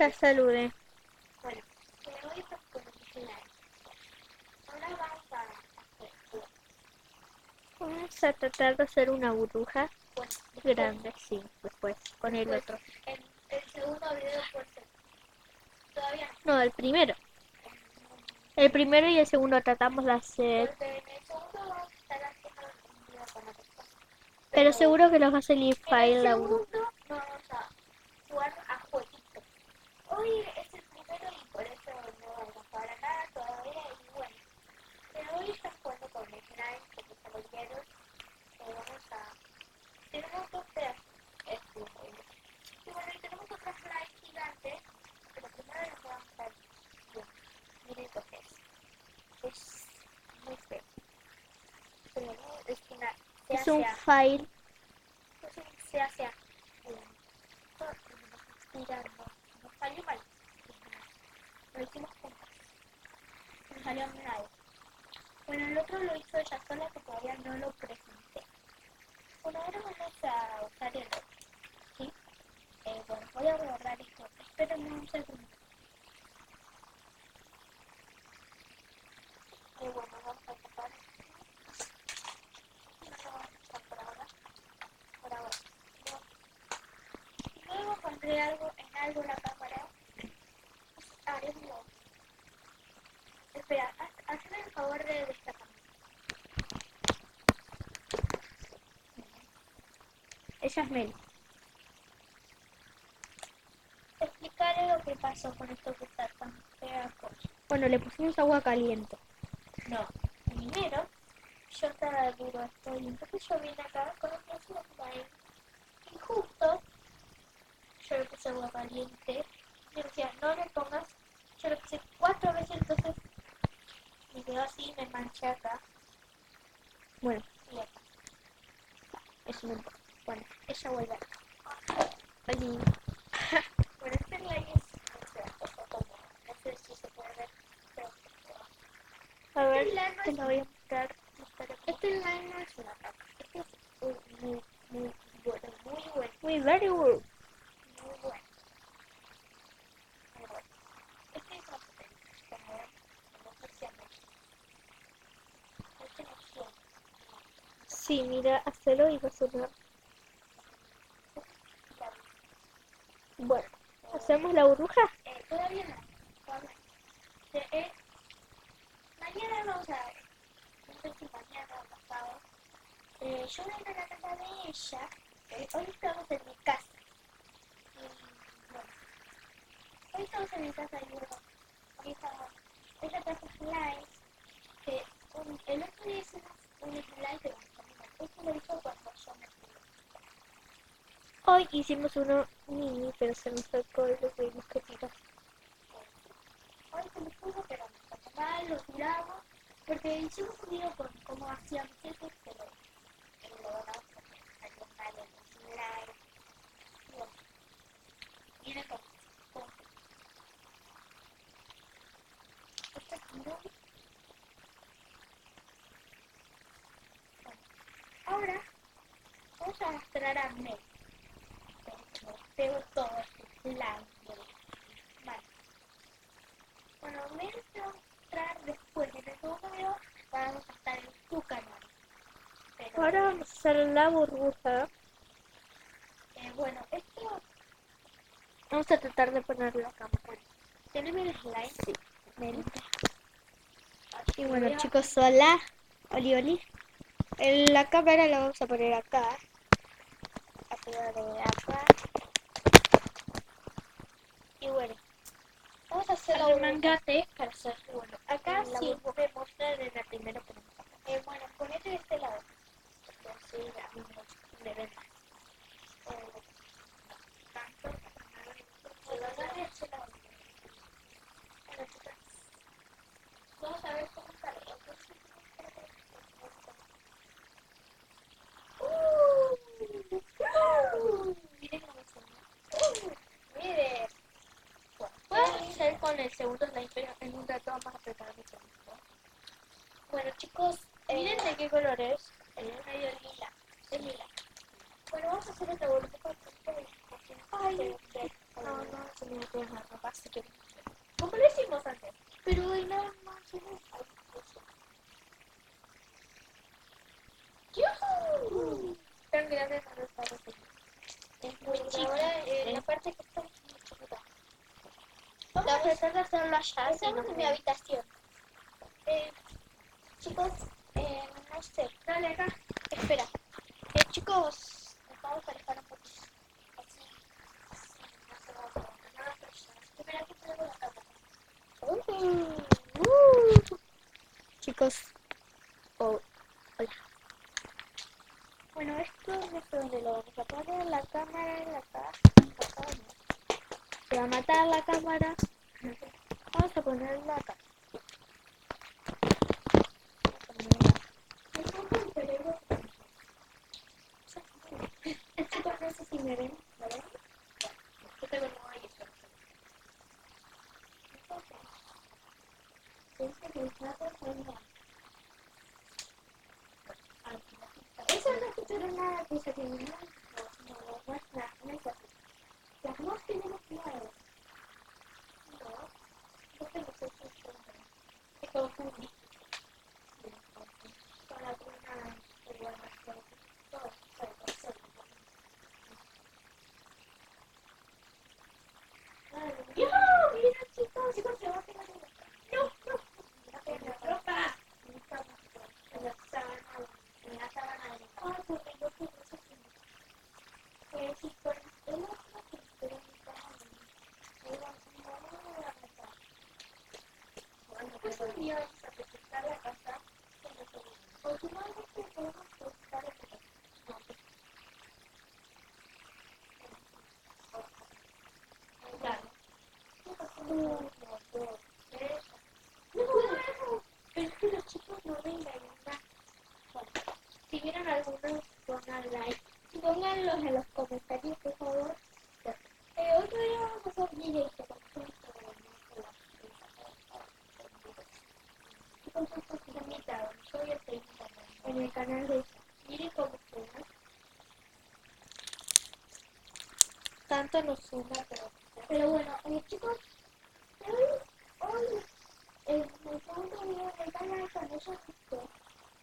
Ya saludé. Bueno, hoy nos conocemos. Ahora vamos a hacer Vamos a tratar de hacer una burbuja bueno, grande, sí, después con el después otro. el segundo video puede ser. Todavía No, el primero. no. El primero y el segundo tratamos de hacer. Porque en el segundo vamos a estar haciendo un video con otra cosa. Pero Pero seguro que nos va a salir en el file la burbuja. segundo no vamos a jugar a jueguitos. Hoy es el primero y por eso no vamos a jugar a nada todavía y bueno. Pero hoy estamos jugando con el slime porque se lo dieron. Vamos a... Tenemos dos pedazos. Y bueno, y tenemos otra slime gigante. Pero primero nos vamos a dar bien. Miren lo que es. Es muy feo. Pero no, es una... Se Es hace un file. se hace tirando. Nos salió mal. Lo hicimos juntos. Nos salió mal. Bueno, el otro lo hizo ella sola que todavía no lo presenté. Bueno, ahora vamos a usar el otro. ¿Sí? Bueno, voy a guardar esto. Espérenme un segundo. Bueno, vamos a tapar. No lo vamos a usar por ahora. Por ahora. Luego pondré algo en la cámara. Haremos. Espera, hazme el favor de destacar. Ella es Mel. Explicaré lo que pasó con esto que está tan pegajoso. Bueno, le pusimos agua caliente. No, primero yo estaba duro esto y entonces yo vine acá con el slime y justo yo le puse agua caliente y me decía no le pongas, yo le puse 4 veces entonces me quedó así y me manché acá Bueno, y acá. eso no importa. Bueno, ella vuelve acá. Ahí. Bueno, este slime es, no sé si se puede ver, pero A ver, este slime no te es, lo voy a mostrar. este slime no es una caca, este es muy bueno, muy bueno, Muy very good. muy bueno. Muy bueno. Este es más como especialmente. Este no tiene. Sí, mira, hacelo y vas a ver. Bueno, ¿hacemos la burbuja? Todavía no. Todavía no. Mañana vamos a ver. No sé si mañana o pasado. Yo voy a ir a la casa de ella. Hoy estamos en mi casa. Y bueno, hoy estamos en mi casa y bueno, hoy estamos. Ella trajo slides. Que el otro día hicimos un slide de vitamina. Esto lo hizo cuando yo me fui. Hoy hicimos uno mini, pero se nos sacó y lo tuvimos que tirar. Hoy se me puso, pero no pasó mal, lo tiramos. Porque hicimos un video con cómo hacíamos eso, pero lo donamos porque salió mal en los slides. Y bueno, viene con este tiro. Bueno, ahora vamos a mostrar a Mel. Pego todo este slime de mal. Bueno, Mel te va a mostrar después en el segundo video. Vamos a estar en tu canal. Pero Ahora vamos a hacer la burbuja. bueno, esto Vamos a tratar de poner la cámara. tenemos el slime. Sí, Mel. Así Y que bueno, voy a chicos, hola. Oli, oli. La cámara la vamos a poner acá. Arriba de acá. Y bueno, vamos a hacer la burbuja. arremangate para hacer bueno. Acá La sí burbuja. me mostrar en la primera pregunta. Bueno, ponete de este lado. Porque así a mí me ven más. Tanto. Se lo agarre de este lado. Bueno, chicas. Vamos a ver cómo sale. Miren cómo suena. Miren. Voy a hacer con el segundo slime, pero en un rato vamos a preparar el segundo. Bueno, chicos, miren de qué color es. Es medio lila. Es lila. Bueno, vamos a hacer otra burbuja. Ay, No, no, se me queda la ropa, así que... ¿Cómo lo hicimos antes? Pero hoy nada más ¡yujú! Tan grande no lo está haciendo. Es muy chiquita. Ahora la parte que está muy chiquita. Vamos a tratar de hacerlo allá. Esa es mi habitación. Chicos, no sé. Dale acá. Espera. Chicos, nos vamos a alejar un poquito. Así. No se va a ver nada, pero ya. Espera que traigo la cámara. Chicos, oh, hola. Bueno, esto no sé dónde lo vamos a poner. La cámara en la caja. Se va a matar la cámara. Vamos a ponerla acá. Chicos, no sé si me ven. ¿Me ven? Yo tengo no hay esto. Eso no escucharon nada que se tiene. No es nada. No es así. Las dos tenemos nada. No. Yo tengo que ser es como un con la prima igual más todo. ¡Yo! Mira, chicos, chicos, se va a pegar. No, no. En la ropa. En la sábana. En la sábana. Ah, porque yo fui chicos, el otro que pero mi cámara. Bueno, pues un día vamos a presentar la casa. Últimamente podemos presentar la casa. Claro. Uno, dos, tres. No, es que los chicos no vengan. Bueno, si vieron algunos, pongan like. Pónganlos en los comentarios, por favor. Otro día vamos a hacer videos con en el canal de Mire cómo suena. Tanto nos suma, Pero bueno, chicos, hoy me segundo video del canal cuando yo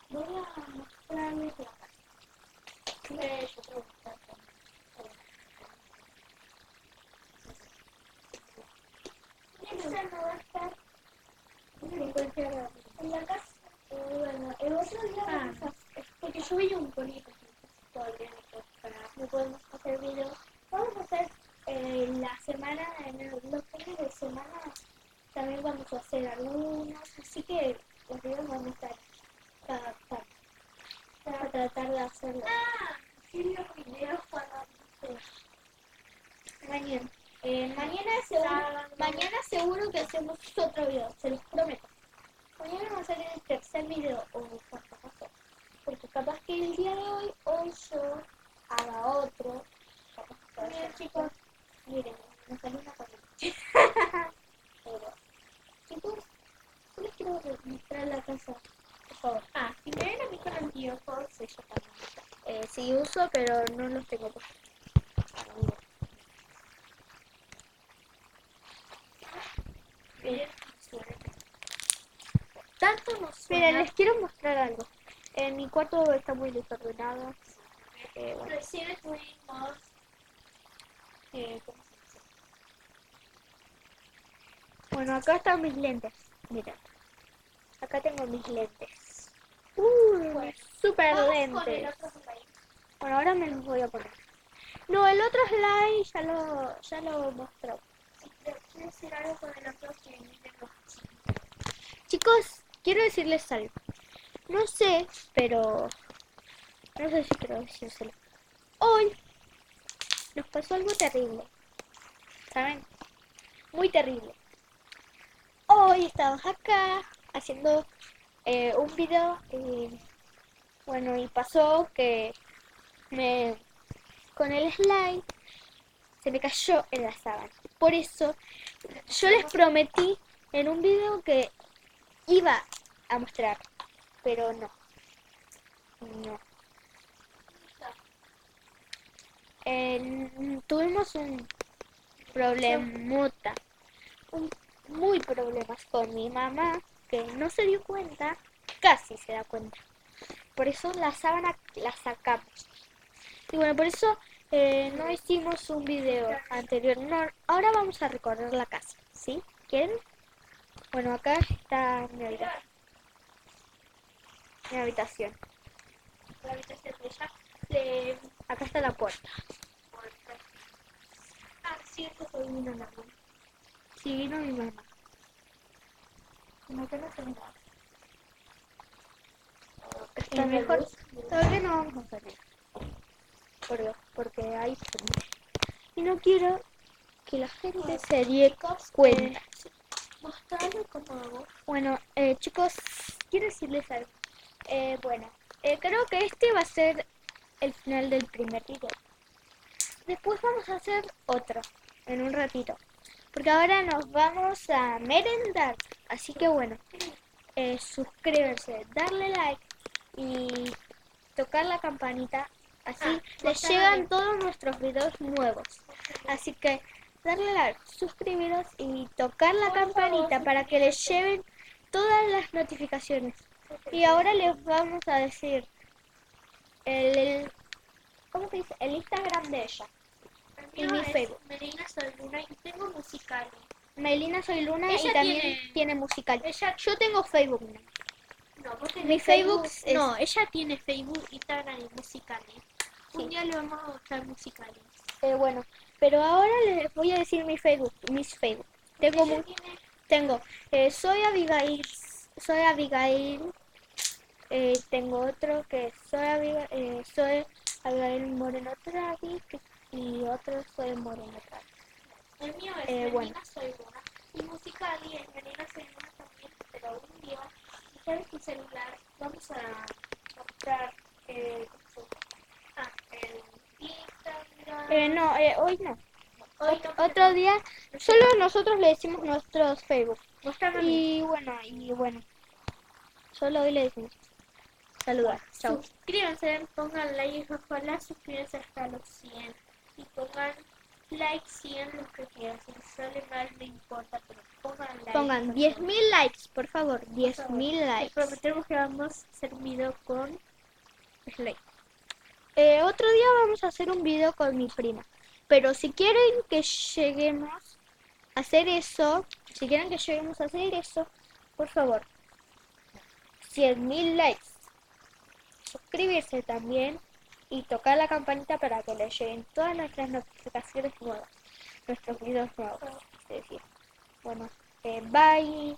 voy a mostrarles la casa. Yo creo que está esta no va a estar en la casa. Bueno, el otro día vamos a porque yo vi un bonito todavía no podemos hacer videos. Vamos a hacer la semana, en los fines de semana también vamos a hacer algunos, así que los videos van a estar cada tarde. Para tratar de hacerlo. Sí, los videos cuando mañana. Mañana seguro que hacemos otro video, se los prometo. Mañana vamos a hacer el tercer video o cuarto paso. Porque capaz que el día de hoy yo haga otro. Miren chicos, miren, me salió una corriente. Pero, chicos, yo les quiero mostrar la casa, por favor. Si me ven a mí con anteojos, yo también. sí uso, pero no los tengo puestos. Tanto nos suena. Miren, les quiero mostrar algo. Mi cuarto está muy desordenado. Bueno. Recién tuvimos Bueno, acá están mis lentes. Miren. Acá tengo mis lentes. Super vamos lentes. con el otro slime. Bueno, ahora me los voy a poner. No, el otro slime ya lo mostró. Quiero decir algo con el otro que miren los Chicos, quiero decirles algo. No sé, pero no sé si quiero decírselo. Hoy nos pasó algo terrible. ¿Saben? Muy terrible. Hoy estamos acá haciendo un video. Bueno, y pasó que con el slime se me cayó en la sábana. Por eso yo les prometí en un video que iba a mostrar, pero no. Tuvimos un problemota, muy problemas con mi mamá, que no se dio cuenta, casi se da cuenta. Por eso la sábana la sacamos. Y bueno, por eso no hicimos un video anterior. No, ahora vamos a recorrer la casa, ¿sí? ¿Quieren? Bueno, acá está mi habitación. Mi habitación. La habitación de ella. Acá está la puerta. Ah, cierto, que vino la mamá. Sí, vino mi mamá. Como que no se nada. Está mejor. Todavía no vamos a salir. Porque hay gente. Y no quiero que la gente se dé cuenta. Mostrarlo como hago. Bueno, chicos, quiero decirles algo. Bueno, creo que este va a ser el final del primer video. Después vamos a hacer otro en un ratito. Porque ahora nos vamos a merendar. Así que bueno, suscríbanse, darle like y tocar la campanita. Así les llegan todos nuestros videos nuevos. Así que darle like, suscribiros y tocar la campanita para que les lleven todas las notificaciones. Y ahora les vamos a decir ¿cómo se dice? El Instagram de ella. Y mi Facebook. Melina Soy Luna y tengo musicales. Melina Soy Luna Ella y también tiene musical. Yo tengo Facebook. No, vos tenés Mi Facebook es... No, ella tiene Facebook, Instagram y musicales. Sí. Un día le vamos a mostrar musicales. Bueno, pero ahora les voy a decir mi Facebook, mis Facebook. Tengo, soy Abigail, tengo otro que soy Abigail Moreno Travi y otro soy Moreno Travi. El mío es Melina bueno. Soy Luna. Y musical y es Melina Soy Luna también, pero un día, ustedes tu celular, vamos a mostrar el Instagram. No, hoy no. Hoy Otro día, solo nosotros le decimos nuestros Facebook. Mostrame. Y bueno, solo hoy le decimos. Saludar, chao. Suscríbanse, pongan like, ojalá suscríbanse hasta los 100 y pongan like 100 los que quieran, si sale mal no importa, pero pongan like. Pongan 10.000 likes, por favor, 10.000 likes. Les prometemos que vamos a hacer video con Slay. Otro día vamos a hacer un video con mi prima, pero si quieren que lleguemos a hacer eso, por favor, 100.000 likes. Suscribirse también y tocar la campanita para que les lleguen todas nuestras notificaciones nuevas, nuestros videos nuevos. Es decir, bueno, bye.